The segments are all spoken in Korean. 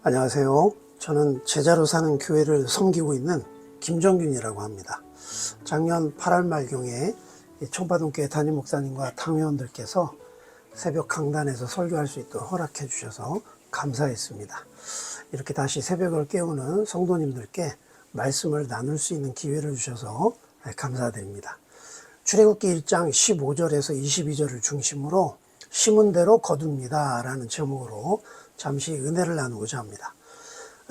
안녕하세요. 저는 제자로 사는 교회를 섬기고 있는 김정균이라고 합니다. 작년 8월 말경에 청파동교회 담임 목사님과 당회원들께서 새벽 강단에서 설교할 수 있도록 허락해 주셔서 감사했습니다. 이렇게 다시 새벽을 깨우는 성도님들께 말씀을 나눌 수 있는 기회를 주셔서 감사드립니다. 출애굽기 1장 15절에서 22절을 중심으로 심은 대로 거둡니다 라는 제목으로 잠시 은혜를 나누고자 합니다.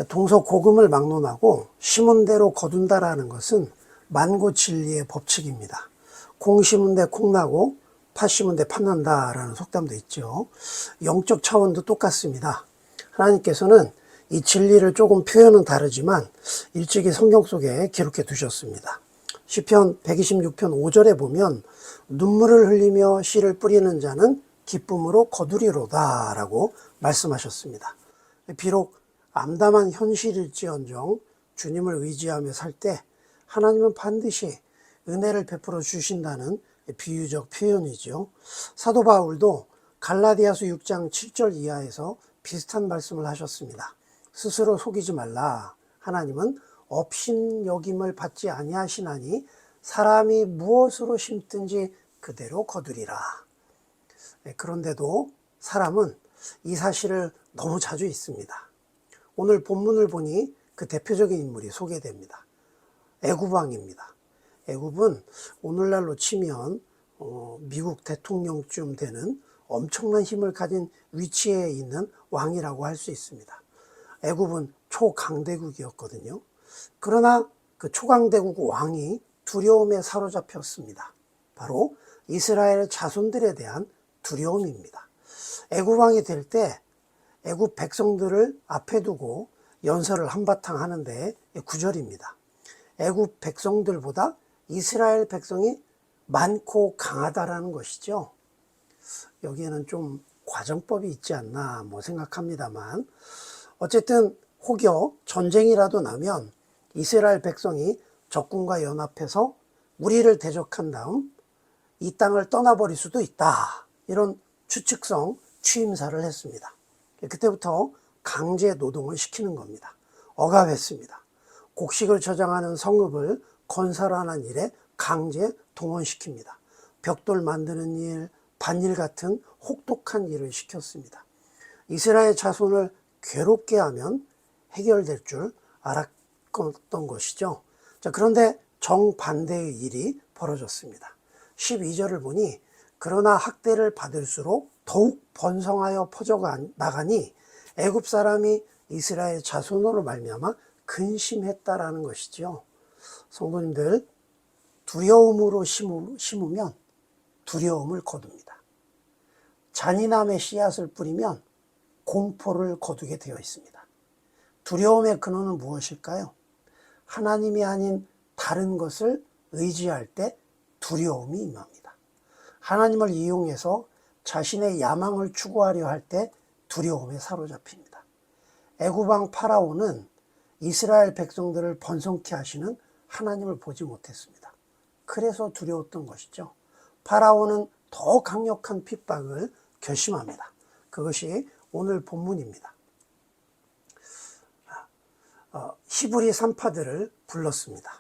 동서고금을 막론하고 심은 대로 거둔다라는 것은 만고진리의 법칙입니다. 콩 심은 데 콩 나고 팥 심은 데 팥 난다라는 속담도 있죠. 영적 차원도 똑같습니다. 하나님께서는 이 진리를 조금 표현은 다르지만 일찍이 성경 속에 기록해 두셨습니다. 시편 126편 5절에 보면 눈물을 흘리며 씨를 뿌리는 자는 기쁨으로 거두리로다 라고 말씀하셨습니다. 비록 암담한 현실일지언정 주님을 의지하며 살 때 하나님은 반드시 은혜를 베풀어 주신다는 비유적 표현이죠. 사도 바울도 갈라디아서 6장 7절 이하에서 비슷한 말씀을 하셨습니다. 스스로 속이지 말라. 하나님은 업신여김을 받지 아니하시나니 사람이 무엇으로 심든지 그대로 거두리라. 그런데도 사람은 이 사실을 너무 자주 잊습니다. 오늘 본문을 보니 그 대표적인 인물이 소개됩니다. 애굽왕입니다. 애굽은 오늘날로 치면 미국 대통령쯤 되는 엄청난 힘을 가진 위치에 있는 왕이라고 할 수 있습니다. 애굽은 초강대국이었거든요. 그러나 그 초강대국 왕이 두려움에 사로잡혔습니다. 바로 이스라엘 자손들에 대한 두려움입니다. 애굽 왕이 될 때 애굽 백성들을 앞에 두고 연설을 한바탕 하는데 9절입니다. 애굽 백성들보다 이스라엘 백성이 많고 강하다라는 것이죠. 여기에는 좀 과정법이 있지 않나 생각합니다만 어쨌든 혹여 전쟁이라도 나면 이스라엘 백성이 적군과 연합해서 우리를 대적한 다음 이 땅을 떠나버릴 수도 있다. 이런 추측성 취임사를 했습니다. 그때부터 강제 노동을 시키는 겁니다. 억압했습니다. 곡식을 저장하는 성읍을 건설하는 일에 강제 동원시킵니다. 벽돌 만드는 일, 밭일 같은 혹독한 일을 시켰습니다. 이스라엘 자손을 괴롭게 하면 해결될 줄 알았던 것이죠. 자, 그런데 정반대의 일이 벌어졌습니다. 12절을 보니 그러나 학대를 받을수록 더욱 번성하여 퍼져 나가니 애굽 사람이 이스라엘 자손으로 말미암아 근심했다라는 것이죠. 성도님들, 두려움으로 심으면 두려움을 거둡니다. 잔인함의 씨앗을 뿌리면 공포를 거두게 되어 있습니다. 두려움의 근원은 무엇일까요? 하나님이 아닌 다른 것을 의지할 때 두려움이 임합니다. 하나님을 이용해서 자신의 야망을 추구하려 할 때 두려움에 사로잡힙니다. 애굽왕 파라오는 이스라엘 백성들을 번성케 하시는 하나님을 보지 못했습니다. 그래서 두려웠던 것이죠. 파라오는 더 강력한 핍박을 결심합니다. 그것이 오늘 본문입니다. 히브리 산파들을 불렀습니다.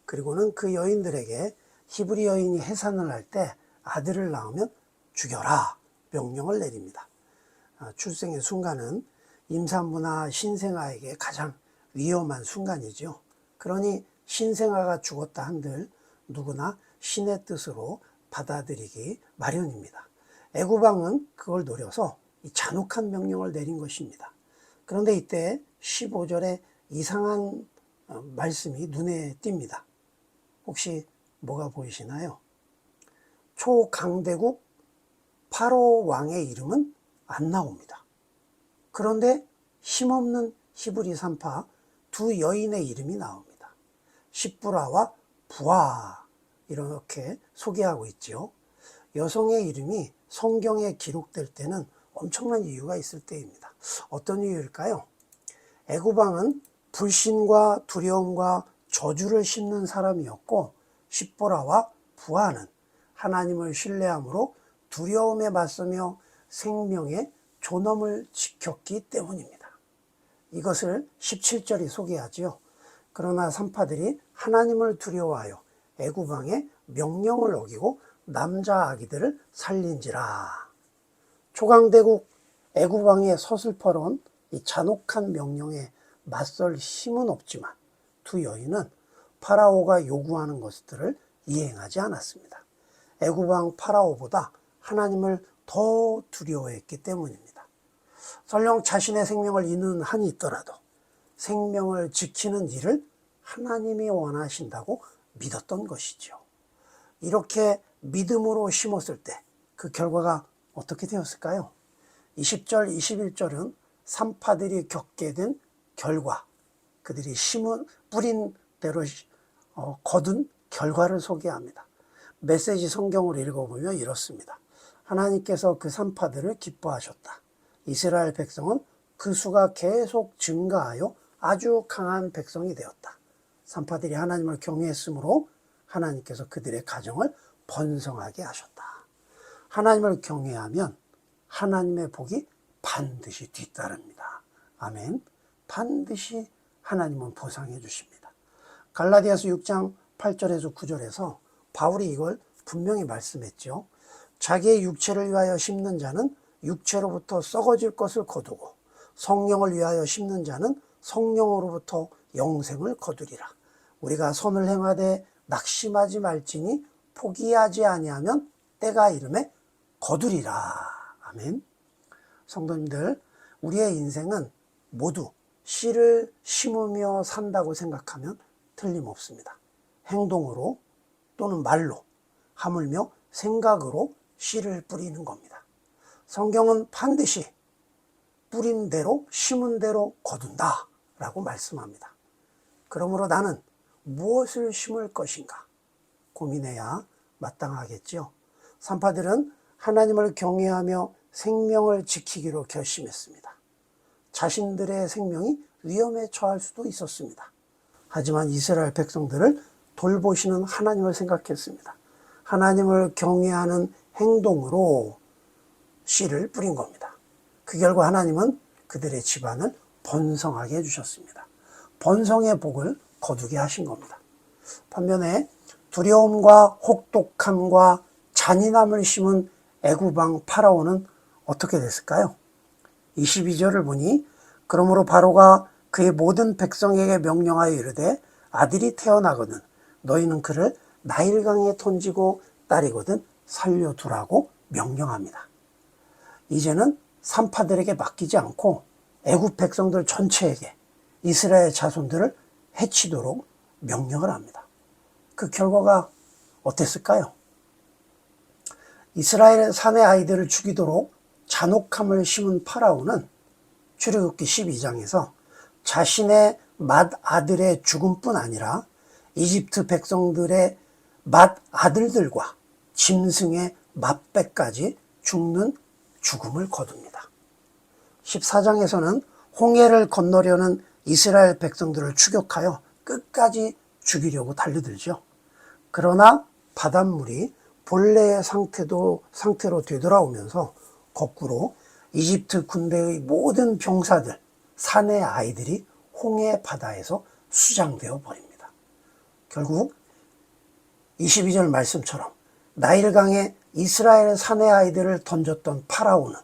그리고는 그 여인들에게 히브리 여인이 해산을 할 때 아들을 낳으면 죽여라 명령을 내립니다. 출생의 순간은 임산부나 신생아에게 가장 위험한 순간이죠. 그러니 신생아가 죽었다 한들 누구나 신의 뜻으로 받아들이기 마련입니다. 애굽 왕은 그걸 노려서 이 잔혹한 명령을 내린 것입니다. 그런데 이때 15절에 이상한 말씀이 눈에 띕니다. 혹시 뭐가 보이시나요? 초강대국 파로 왕의 이름은 안 나옵니다. 그런데 힘없는 히브리 산파 두 여인의 이름이 나옵니다. 십부라와 부아 이렇게 소개하고 있죠. 여성의 이름이 성경에 기록될 때는 엄청난 이유가 있을 때입니다. 어떤 이유일까요? 애굽 왕은 불신과 두려움과 저주를 심는 사람이었고 십보라와 부아는 하나님을 신뢰함으로 두려움에 맞서며 생명의 존엄을 지켰기 때문입니다. 이것을 17절이 소개하지요. 그러나 산파들이 하나님을 두려워하여 애굽왕의 명령을 어기고 남자 아기들을 살린지라. 초강대국 애굽왕의 서슬퍼런 이 잔혹한 명령에 맞설 힘은 없지만 두 여인은 파라오가 요구하는 것들을 이행하지 않았습니다. 애굽왕 파라오보다 하나님을 더 두려워했기 때문입니다. 설령 자신의 생명을 잃는 한이 있더라도 생명을 지키는 일을 하나님이 원하신다고 믿었던 것이죠. 이렇게 믿음으로 심었을 때 그 결과가 어떻게 되었을까요? 20절, 21절은 산파들이 겪게 된 결과, 그들이 뿌린 대로 거둔 결과를 소개합니다. 메시지 성경을 읽어보면 이렇습니다. 하나님께서 그 산파들을 기뻐하셨다. 이스라엘 백성은 그 수가 계속 증가하여 아주 강한 백성이 되었다. 산파들이 하나님을 경외했으므로 하나님께서 그들의 가정을 번성하게 하셨다. 하나님을 경외하면 하나님의 복이 반드시 뒤따릅니다. 아멘. 반드시 하나님은 보상해 주십니다. 갈라디아서 6장 8절에서 9절에서 바울이 이걸 분명히 말씀했죠. 자기의 육체를 위하여 심는 자는 육체로부터 썩어질 것을 거두고 성령을 위하여 심는 자는 성령으로부터 영생을 거두리라. 우리가 선을 행하되 낙심하지 말지니 포기하지 아니하면 때가 이름에 거두리라. 아멘. 성도님들, 우리의 인생은 모두 씨를 심으며 산다고 생각하면 틀림없습니다. 행동으로 또는 말로, 하물며 생각으로 씨를 뿌리는 겁니다. 성경은 반드시 뿌린 대로 심은 대로 거둔다 라고 말씀합니다. 그러므로 나는 무엇을 심을 것인가 고민해야 마땅하겠지요. 산파들은 하나님을 경외하며 생명을 지키기로 결심했습니다. 자신들의 생명이 위험에 처할 수도 있었습니다. 하지만 이스라엘 백성들을 돌보시는 하나님을 생각했습니다. 하나님을 경외하는 행동으로 씨를 뿌린 겁니다. 그 결과 하나님은 그들의 집안을 번성하게 해주셨습니다. 번성의 복을 거두게 하신 겁니다. 반면에 두려움과 혹독함과 잔인함을 심은 애굽왕 파라오는 어떻게 됐을까요? 22절을 보니 그러므로 바로가 그의 모든 백성에게 명령하여 이르되 아들이 태어나거든 너희는 그를 나일강에 던지고 딸이거든 살려두라고 명령합니다. 이제는 산파들에게 맡기지 않고 애굽 백성들 전체에게 이스라엘 자손들을 해치도록 명령을 합니다. 그 결과가 어땠을까요? 이스라엘 산의 아이들을 죽이도록 잔혹함을 심은 파라오는 출애굽기 12장에서 자신의 맏아들의 죽음뿐 아니라 이집트 백성들의 맏아들들과 짐승의 맏배까지 죽는 죽음을 거둡니다. 14장에서는 홍해를 건너려는 이스라엘 백성들을 추격하여 끝까지 죽이려고 달려들죠. 그러나 바닷물이 본래의 상태로 되돌아오면서 거꾸로 이집트 군대의 모든 병사들, 산의 아이들이 홍해 바다에서 수장되어 버립니다. 결국 22절 말씀처럼 나일강에 이스라엘 산의 아이들을 던졌던 파라오는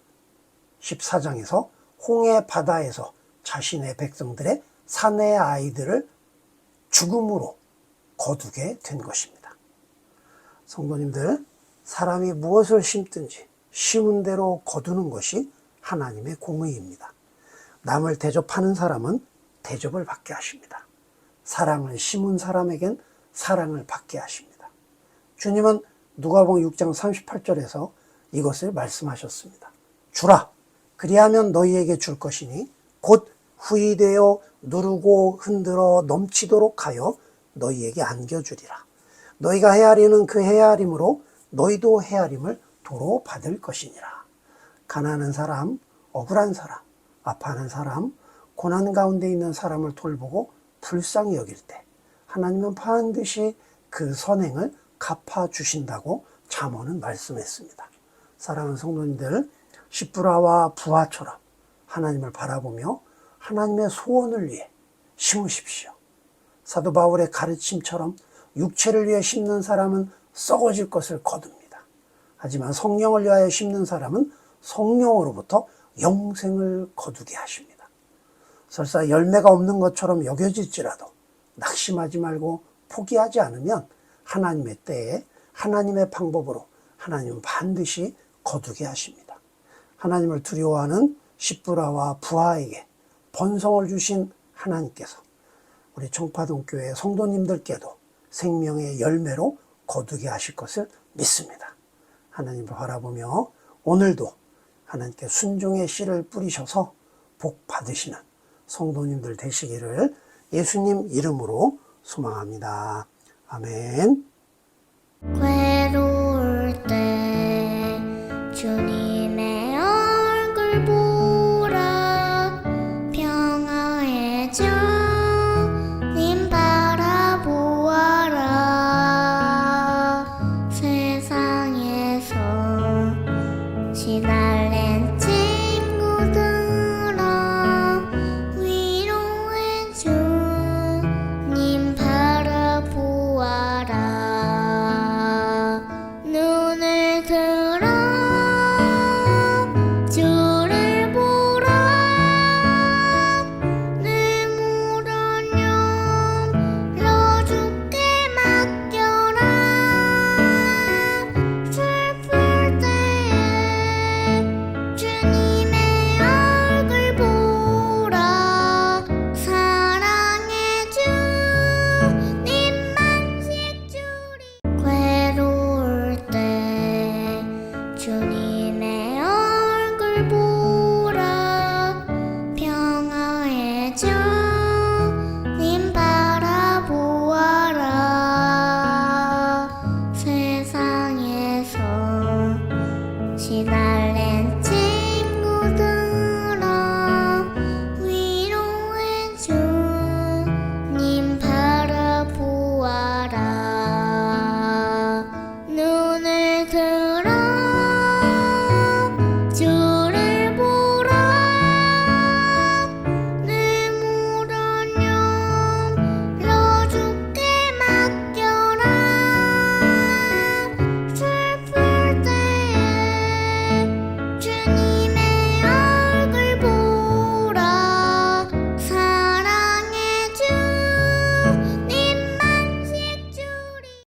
14장에서 홍해 바다에서 자신의 백성들의 산의 아이들을 죽음으로 거두게 된 것입니다. 성도님들, 사람이 무엇을 심든지 심은 대로 거두는 것이 하나님의 공의입니다. 남을 대접하는 사람은 대접을 받게 하십니다. 사랑을 심은 사람에겐 사랑을 받게 하십니다. 주님은 누가복음 6장 38절에서 이것을 말씀하셨습니다. 주라, 그리하면 너희에게 줄 것이니 곧 후히되어 누르고 흔들어 넘치도록 하여 너희에게 안겨주리라. 너희가 헤아리는 그 헤아림으로 너희도 헤아림을 도로 받을 것이니라. 가난한 사람, 억울한 사람, 아파하는 사람, 고난 가운데 있는 사람을 돌보고 불쌍히 여길 때 하나님은 반드시 그 선행을 갚아주신다고 잠언은 말씀했습니다. 사랑하는 성도님들, 십부라와 부하처럼 하나님을 바라보며 하나님의 소원을 위해 심으십시오. 사도 바울의 가르침처럼 육체를 위해 심는 사람은 썩어질 것을 거둡니다. 하지만 성령을 위하여 심는 사람은 성령으로부터 영생을 거두게 하십니다. 설사 열매가 없는 것처럼 여겨질지라도 낙심하지 말고 포기하지 않으면 하나님의 때에 하나님의 방법으로 하나님은 반드시 거두게 하십니다. 하나님을 두려워하는 십부라와 부하에게 번성을 주신 하나님께서 우리 청파동교회 성도님들께도 생명의 열매로 거두게 하실 것을 믿습니다. 하나님을 바라보며 오늘도 하나님께 순종의 씨를 뿌리셔서 복 받으시는 성도님들 되시기를 예수님 이름으로 소망합니다. 아멘. 괴로울 때 주님의 얼굴 보라 평화의 주 님 바라보아라 세상에서 시달린 친구들아 위로의 주 님 바라보아라 눈을 들어 주를 보라 내 모든 영 너 주께 맡겨라 슬플 때에 주님의 얼굴 보라 사랑의 주님만 식주리 괴로울 때 주님의 얼굴 보라 평화의 주